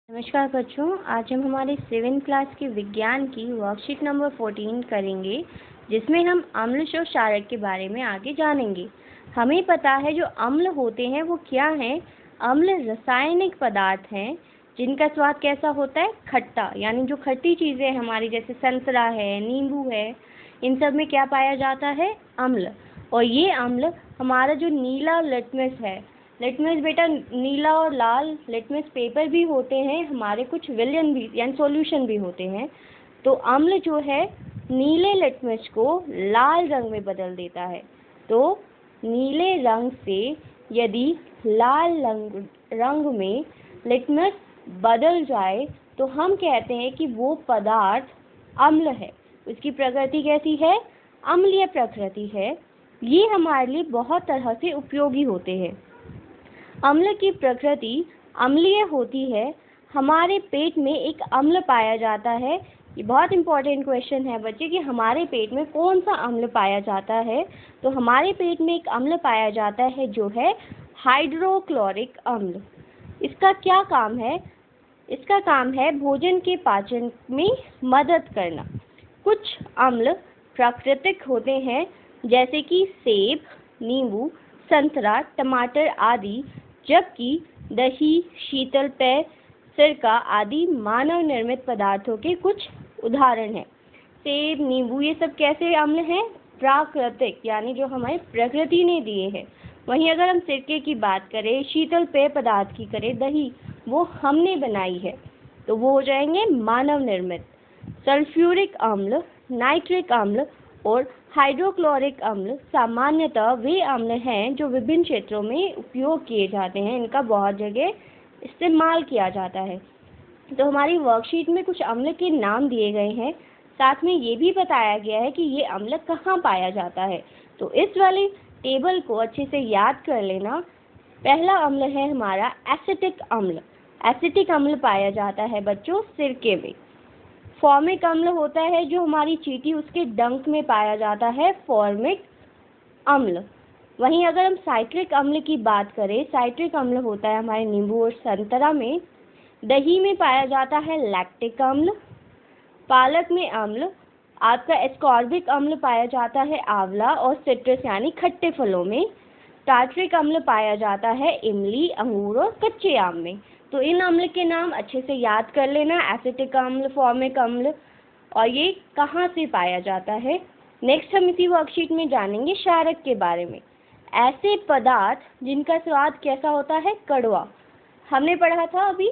नमस्कार बच्चों, आज हम हमारे 7th क्लास की विज्ञान की वर्कशीट नंबर 14 करेंगे, जिसमें हम अम्ल और क्षारक के बारे में आगे जानेंगे। हमें पता है जो अम्ल होते हैं वो क्या हैं। अम्ल रासायनिक पदार्थ हैं जिनका स्वाद कैसा होता है, खट्टा। यानी जो खट्टी चीज़ें हमारी जैसे संतरा है, नींबू है, इन सब में क्या पाया जाता है, अम्ल। और ये अम्ल हमारा जो नीला लिटमस है, लिटमस बेटा नीला और लाल लिटमस पेपर भी होते हैं, हमारे कुछ विलयन भी यानी सॉल्यूशन भी होते हैं। तो अम्ल जो है नीले लिटमस को लाल रंग में बदल देता है। तो नीले रंग से यदि लाल रंग में लिटमस बदल जाए तो हम कहते हैं कि वो पदार्थ अम्ल है। उसकी प्रकृति कैसी है, अम्लीय प्रकृति है। ये हमारे लिए बहुत तरह से उपयोगी होते हैं। अम्ल की प्रकृति अम्लीय होती है। हमारे पेट में एक अम्ल पाया जाता है। ये बहुत इंपॉर्टेंट क्वेश्चन है बच्चे कि हमारे पेट में कौन सा अम्ल पाया जाता है। तो हमारे पेट में एक अम्ल पाया जाता है जो है हाइड्रोक्लोरिक अम्ल। इसका क्या काम है, इसका काम है भोजन के पाचन में मदद करना। कुछ अम्ल प्राकृतिक होते हैं जैसे कि सेब, नींबू, संतरा, टमाटर आदि, जबकि दही, शीतल पेय, सिरका आदि मानव निर्मित पदार्थों के कुछ उदाहरण हैं। सेब, नींबू ये सब कैसे अम्ल हैं, प्राकृतिक, यानी जो हमारी प्रकृति ने दिए हैं। वहीं अगर हम सिरके की बात करें, शीतल पेय पदार्थ की करें, दही, वो हमने बनाई है, तो वो हो जाएंगे मानव निर्मित। सल्फ्यूरिक अम्ल, नाइट्रिक अम्ल और हाइड्रोक्लोरिक अम्ल सामान्यतः वे अम्ल हैं जो विभिन्न क्षेत्रों में उपयोग किए जाते हैं। इनका बहुत जगह इस्तेमाल किया जाता है। तो हमारी वर्कशीट में कुछ अम्ल के नाम दिए गए हैं, साथ में ये भी बताया गया है कि ये अम्ल कहाँ पाया जाता है। तो इस वाले टेबल को अच्छे से याद कर लेना। पहला अम्ल है हमारा एसिटिक अम्ल। एसिटिक अम्ल पाया जाता है बच्चों सिरके में। फॉर्मिक अम्ल होता है जो हमारी चींटी उसके डंक में पाया जाता है, फॉर्मिक अम्ल। वहीं अगर हम साइट्रिक अम्ल की बात करें, साइट्रिक अम्ल होता है हमारे नींबू और संतरा में। दही में पाया जाता है लैक्टिक अम्ल। पालक में अम्ल आपका एस्कॉर्बिक अम्ल पाया जाता है आंवला और सिट्रस यानी खट्टे फलों में। टार्ट्रिक अम्ल पाया जाता है इमली, अंगूर और कच्चे आम में। तो इन अम्ल के नाम अच्छे से याद कर लेना, एसिटिक अम्ल, फॉर्मिक अम्ल, और ये कहाँ से पाया जाता है। नेक्स्ट हम इसी वर्कशीट में जानेंगे क्षारक के बारे में। ऐसे पदार्थ जिनका स्वाद कैसा होता है, कड़वा। हमने पढ़ा था अभी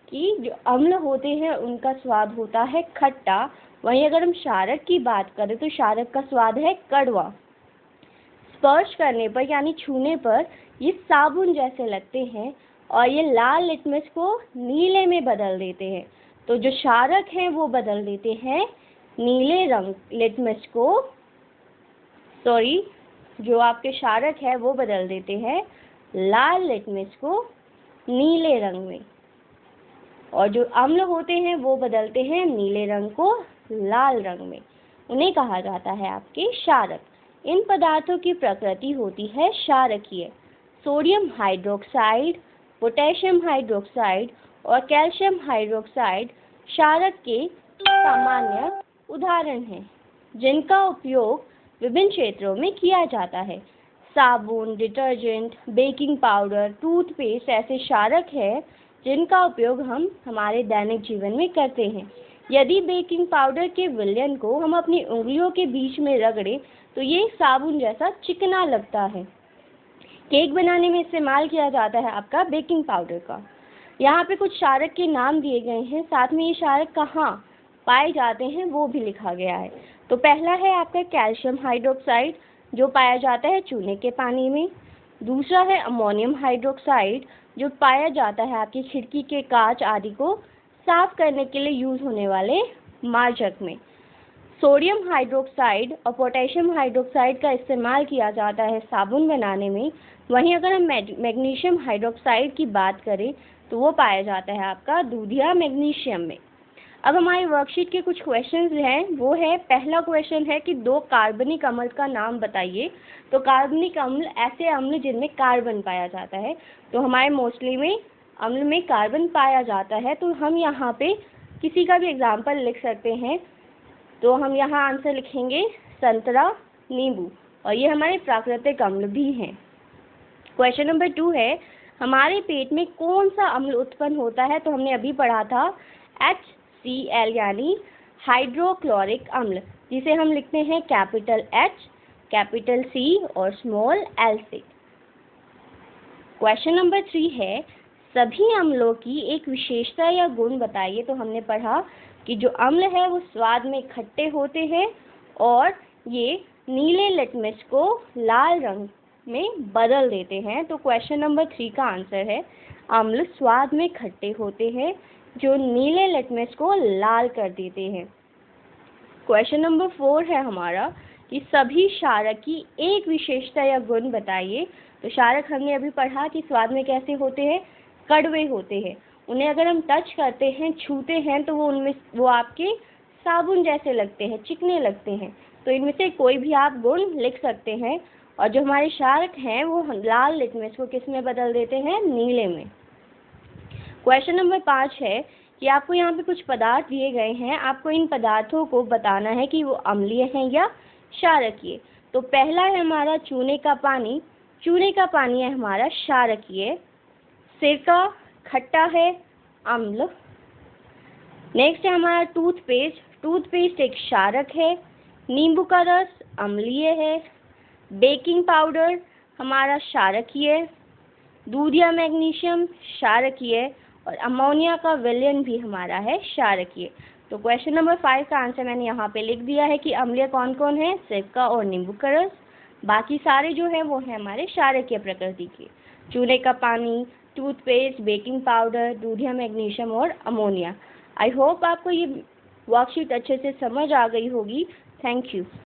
कि जो अम्ल होते हैं उनका स्वाद होता है खट्टा। वहीं अगर हम क्षारक की बात करें तो क्षारक का स्वाद है कड़वा। स्पर्श करने पर यानी छूने पर ये साबुन जैसे लगते हैं और ये लाल लिटमस को नीले में बदल देते हैं। तो जो क्षारक हैं वो बदल देते हैं नीले रंग लिटमस को, जो आपके क्षारक है वो बदल देते हैं लाल लिटमस को नीले रंग में, और जो अम्ल होते हैं वो बदलते हैं नीले रंग को लाल रंग में। उन्हें कहा जाता है आपके क्षारक। इन पदार्थों की प्रकृति होती है क्षारकीय। सोडियम हाइड्रोक्साइड, पोटेशियम हाइड्रोक्साइड और कैल्शियम हाइड्रोक्साइड क्षारक के सामान्य उदाहरण हैं, जिनका उपयोग विभिन्न क्षेत्रों में किया जाता है। साबुन, डिटर्जेंट, बेकिंग पाउडर, टूथपेस्ट ऐसे क्षारक हैं जिनका उपयोग हम हमारे दैनिक जीवन में करते हैं। यदि बेकिंग पाउडर के विलयन को हम अपनी उंगलियों के बीच में रगड़ें तो ये साबुन जैसा चिकना लगता है। केक बनाने में इस्तेमाल किया जाता है आपका बेकिंग पाउडर का। यहाँ पे कुछ क्षारक के नाम दिए गए हैं, साथ में ये क्षारक कहाँ पाए जाते हैं वो भी लिखा गया है। तो पहला है आपका कैल्शियम हाइड्रोक्साइड, जो पाया जाता है चूने के पानी में। दूसरा है अमोनियम हाइड्रोक्साइड, जो पाया जाता है आपकी खिड़की के कांच आदि को साफ करने के लिए यूज होने वाले मार्जक में। सोडियम हाइड्रोक्साइड और पोटेशियम हाइड्रोक्साइड का इस्तेमाल किया जाता है साबुन बनाने में। वहीं अगर हम मैग्नीशियम हाइड्रोक्साइड की बात करें तो वो पाया जाता है आपका दूध या मैग्नीशियम में। अब हमारी वर्कशीट के कुछ क्वेश्चंस हैं, वो है, पहला क्वेश्चन है कि 2 कार्बनिक अम्ल का नाम बताइए। तो कार्बनिक अम्ल ऐसे अम्ल जिनमें कार्बन पाया जाता है। तो हमारे मोस्टली में अम्ल में कार्बन पाया जाता है, तो हम यहाँ पे किसी का भी एग्जाम्पल लिख सकते हैं। तो हम यहाँ आंसर लिखेंगे संतरा, नींबू, और ये हमारे प्राकृतिक अम्ल भी हैं। क्वेश्चन नंबर 2 है, हमारे पेट में कौन सा अम्ल उत्पन्न होता है? तो हमने अभी पढ़ा था HCl यानी हाइड्रोक्लोरिक अम्ल, जिसे हम लिखते हैं कैपिटल H, कैपिटल C और स्मॉल l से। क्वेश्चन नंबर 3 है, सभी अम्लों की एक विशेषता या गुण बताइए। तो हमने पढ़ा कि जो अम्ल है वो स्वाद में खट्टे होते हैं और ये नीले लिटमस को लाल रंग में बदल देते हैं। तो क्वेश्चन नंबर 3 का आंसर है अम्ल स्वाद में खट्टे होते हैं जो नीले लिटमस को लाल कर देते हैं। क्वेश्चन नंबर 4 है हमारा कि सभी क्षारक की एक विशेषता या गुण बताइए। तो क्षारक हमने अभी पढ़ा कि स्वाद में कैसे होते हैं, कड़वे होते हैं। उन्हें अगर हम टच करते हैं, छूते हैं, तो वो आपके साबुन जैसे लगते हैं, चिकने लगते हैं। तो इनमें से कोई भी आप गुण लिख सकते हैं। और जो हमारे क्षारक हैं वो लाल लिटमस को किस में बदल देते हैं? नीले में। क्वेश्चन नंबर 5 है कि आपको यहाँ पे कुछ पदार्थ दिए गए हैं, आपको इन पदार्थों को बताना है कि वो अम्लीय हैं या क्षारकीय। तो पहला है हमारा चूने का पानी। चूने का पानी है हमारा क्षारकीय। सिरका खट्टा है, अम्ल। नेक्स्ट है हमारा टूथपेस्ट। टूथपेस्ट एक क्षारक है। नींबू का रस अम्लीय है। बेकिंग पाउडर हमारा क्षारकीय। दूध या मैग्नीशियम क्षारकीय। और अमोनिया का विलयन भी हमारा है क्षारकीय। तो क्वेश्चन नंबर 5 का आंसर मैंने यहाँ पे लिख दिया है कि अम्लीय कौन कौन है? सिरका और नींबू का रस। बाकी सारे जो है वो है हमारे क्षारकीय प्रकृति के। चूने का पानी, टूथपेस्ट, बेकिंग पाउडर, दूध या मैग्नीशियम और अमोनिया। आई होप आपको ये वर्कशीट अच्छे से समझ आ गई होगी। Thank you.